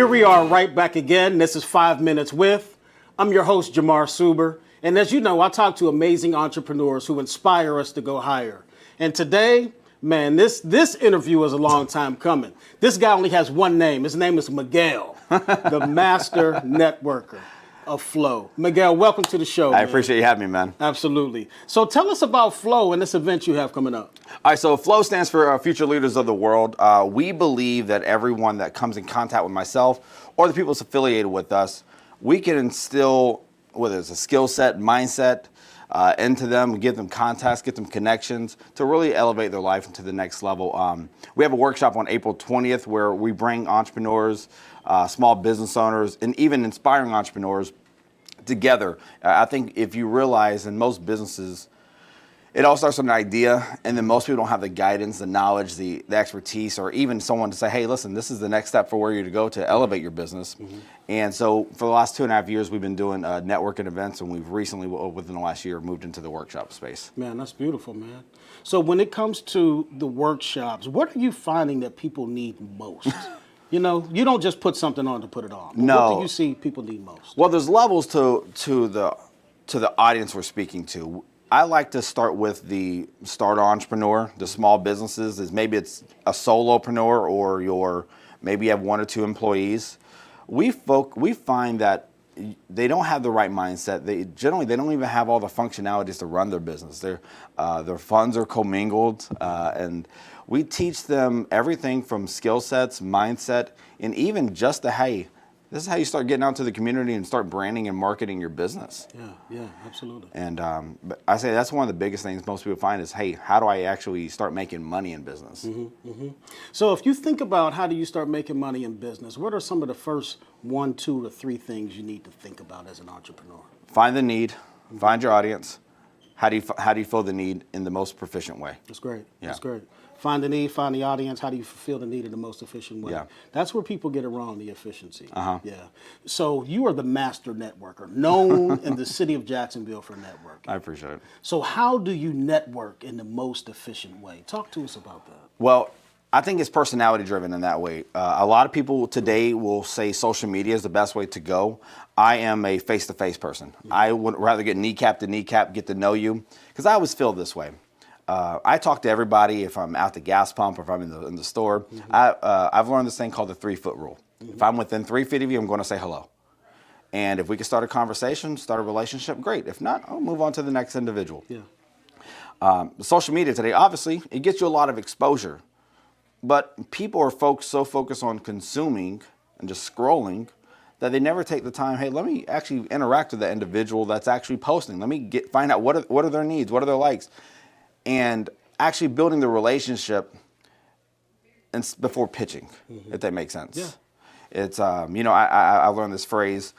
Here we are right back again. This is 5 Minutes With. I'm your host, Jamar Suber. And as you know, I talk to amazing entrepreneurs who inspire us to go higher. And today, man, this interview is a long time coming. This guy only has one name. His name is Miguel, the master networker of FLOW. Miguel, welcome to the show. I appreciate you having me, man. Absolutely. So tell us about FLOW and this event you have coming up. All right, so FLOW stands for Future Leaders of the World. We believe that everyone that comes in contact with myself or the people that's affiliated with us, we can instill, whether it's a skill set, mindset, into them, give them contacts, get them connections to really elevate their life into the next level. We have a workshop on April 20th where we bring entrepreneurs, small business owners, and even inspiring entrepreneurs together. I think if you realize in most businesses, it all starts with an idea, and then most people don't have the guidance, the knowledge, the expertise, or even someone to say, hey, listen, this is the next step for where you're to go to elevate your business. Mm-hmm. And so for the last 2.5 years, we've been doing networking events, and we've recently, within the last year, moved into the workshop space. Man, that's beautiful, man. So when it comes to the workshops, what are you finding that people need most? You know, you don't just put something on to put it on. No. What do you see people need most? Well, there's levels to the audience we're speaking to. I like to start with the starter entrepreneur, the small businesses. Maybe it's a solopreneur or maybe you have 1 or 2 employees. We find that they don't have the right mindset. They don't even have all the functionalities to run their business. Their funds are commingled, and we teach them everything from skill sets, mindset, and even just hey, this is how you start getting out to the community and start branding and marketing your business. Yeah, absolutely. And but I say that's one of the biggest things most people find is, hey, how do I actually start making money in business? Mm-hmm, mm-hmm. So if you think about how do you start making money in business, what are some of the first 1, 2, or 3 things you need to think about as an entrepreneur? Find the need, find your audience. How do you fill the need in the most proficient way? That's great. Yeah. That's great. Find the need, find the audience. How do you fulfill the need in the most efficient way? Yeah. That's where people get it wrong, the efficiency. Uh-huh. Yeah. So you are the master networker, known in the city of Jacksonville for networking. I appreciate it. So how do you network in the most efficient way? Talk to us about that. Well, I think it's personality driven in that way. A lot of people today will say social media is the best way to go. I am a face-to-face person. Mm-hmm. I would rather get kneecap to kneecap, get to know you, because I always feel this way. I talk to everybody if I'm at the gas pump or if I'm in the store. Mm-hmm. I've learned this thing called the 3-foot rule. Mm-hmm. If I'm within 3 feet of you, I'm going to say hello. And if we can start a conversation, start a relationship, great. If not, I'll move on to the next individual. Yeah. Social media today, obviously, it gets you a lot of exposure. But people are so focused on consuming and just scrolling that they never take the time, hey, let me actually interact with the individual that's actually posting. Let me find out what are their needs, what are their likes. And actually building the relationship before pitching, mm-hmm. if that makes sense. Yeah. It's, I learned this phrase,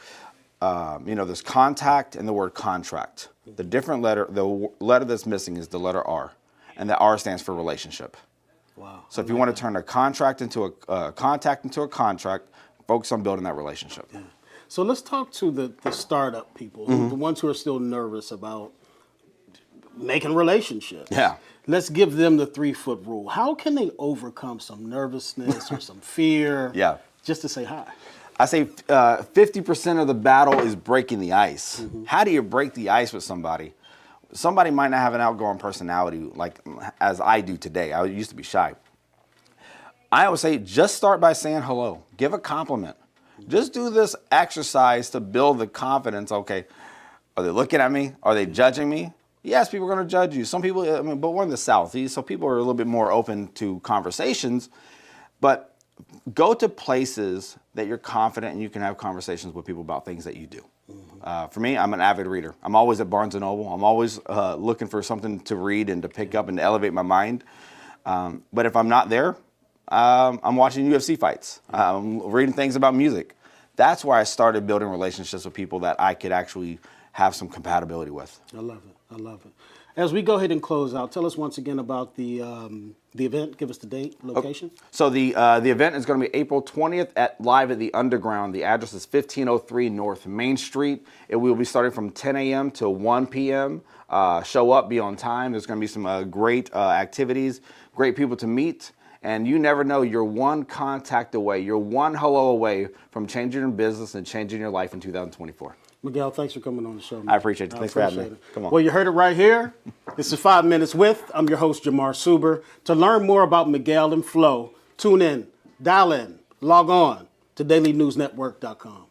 there's contact and the word contract. Mm-hmm. The letter that's missing is the letter R, and the R stands for relationship. Wow. So if you want to turn a contract into a contact into a contract, focus on building that relationship. Yeah. So let's talk to the startup people, mm-hmm. the ones who are still nervous about making relationships. Yeah. Let's give them the 3-foot rule. How can they overcome some nervousness or some fear? Yeah. Just to say hi. I say 50% of the battle is breaking the ice. Mm-hmm. How do you break the ice with somebody? Somebody might not have an outgoing personality like as I do today. I used to be shy. I always say just start by saying hello. Give a compliment. Just do this exercise to build the confidence. Okay, are they looking at me? Are they judging me? Yes, people are going to judge you. Some people, but we're in the Southeast, so people are a little bit more open to conversations. But go to places that you're confident and you can have conversations with people about things that you do. Mm-hmm. For me, I'm an avid reader. I'm always at Barnes & Noble. I'm always looking for something to read and to pick up and to elevate my mind. But if I'm not there, I'm watching UFC fights. I'm reading things about music. That's where I started building relationships with people that I could actually have some compatibility with. I love it. I love it. As we go ahead and close out, tell us once again about the event. Give us the date, location. Okay. So the event is going to be April 20th live at the Underground. The address is 1503 North Main Street. It will be starting from 10 a.m. to 1 p.m. Show up, be on time. There's going to be some great activities, great people to meet. And you never know, you're one contact away, you're one hello away from changing your business and changing your life in 2024. Miguel, thanks for coming on the show, man. I appreciate you. Thanks for having me. Come on. Well, you heard it right here. This is 5 Minutes With. I'm your host, Jamar Suber. To learn more about Miguel and Flow, tune in, dial in, log on to dailynewsnetwork.com.